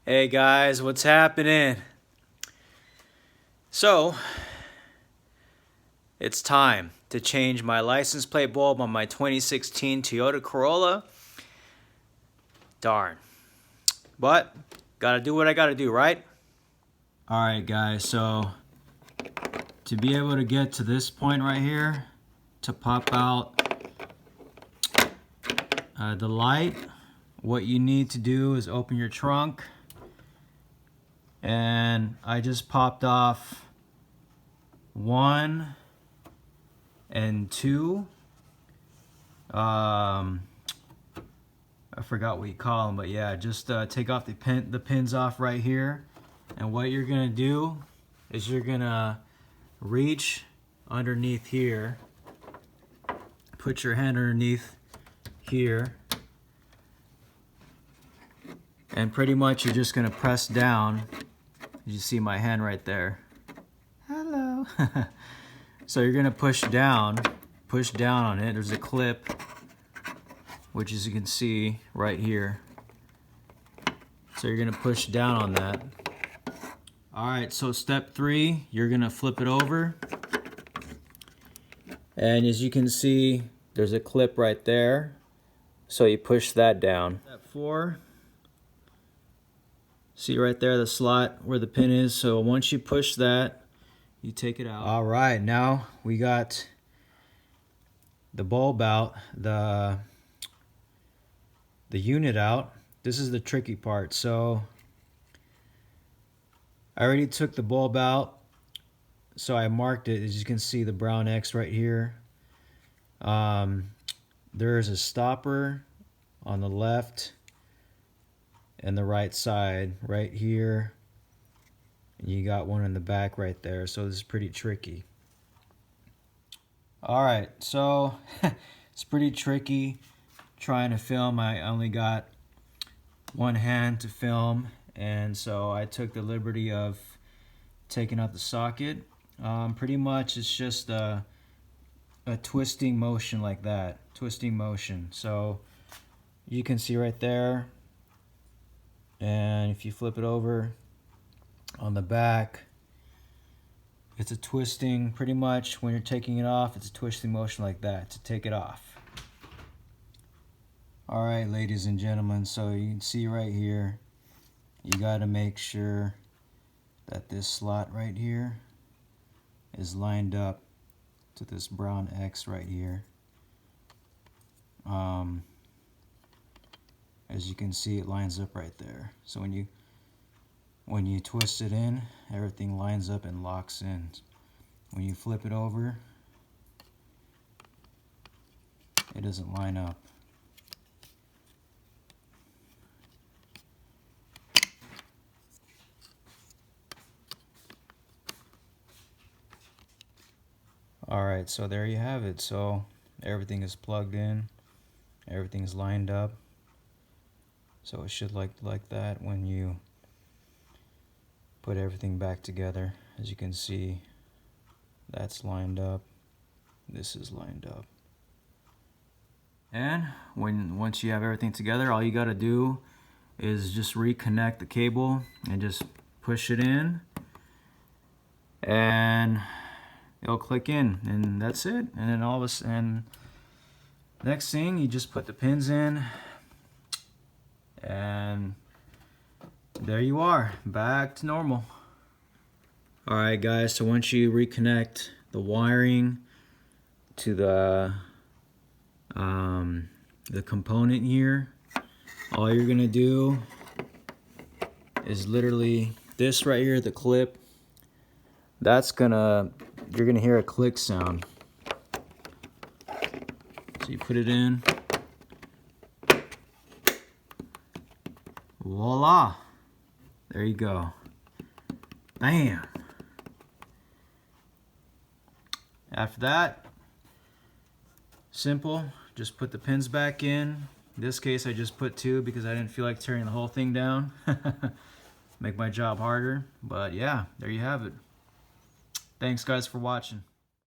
Hey guys, what's happening? So, it's time to change my license plate bulb on my 2016 Toyota Corolla. Darn. But, gotta do what I gotta do, right? Alright guys, so to be able to get to this point right here, to pop out the light, what you need to do is open your trunk. And I just popped off 1 and 2. I forgot what you call them, but yeah, just take off the pins off right here. And what you're gonna do is you're gonna reach underneath here, put your hand underneath here, and pretty much you're just gonna press down. You see my hand right there. Hello. So you're gonna push down on it. There's a clip, which as you can see right here. So you're gonna push down on that. All right, so step 3, you're gonna flip it over. And as you can see, there's a clip right there. So you push that down. Step 4, see right there the slot where the pin is. So once you push that, you take it out. All right, now we got the bulb out, the unit out. This is the tricky part. So I already took the bulb out, so I marked it. As you can see, the brown X right here. There is a stopper on the left and the right side right here, and you got one in the back right there. So this is pretty tricky. All right, so it's pretty tricky trying to film. I only got one hand to film, and so I took the liberty of taking out the socket. Pretty much it's just a twisting motion like that, twisting motion. So you can see right there, and if you flip it over on the back, it's a twisting, pretty much when you're taking it off, it's a twisting motion like that to take it off. All right, ladies and gentlemen, so you can see right here, you got to make sure that this slot right here is lined up to this brown X right here. As you can see, it lines up right there. So when you twist it in, everything lines up and locks in. When you flip it over, it doesn't line up. Alright, so there you have it. So everything is plugged in, everything's lined up. So it should look like that when you put everything back together. As you can see, that's lined up, this is lined up. And once you have everything together, all you got to do is just reconnect the cable and just push it in, and it'll click in, and that's it. And then all of a sudden, next thing, you just put the pins in, and there you are, back to normal. Alright guys, so once you reconnect the wiring to the component here, all you're gonna do is literally this right here, the clip, you're gonna hear a click sound. So you put it in, voila, there you go, bam. After that, simple, just put the pins back in. In this case, I just put 2 because I didn't feel like tearing the whole thing down. Make my job harder, but yeah, there you have it. Thanks guys for watching.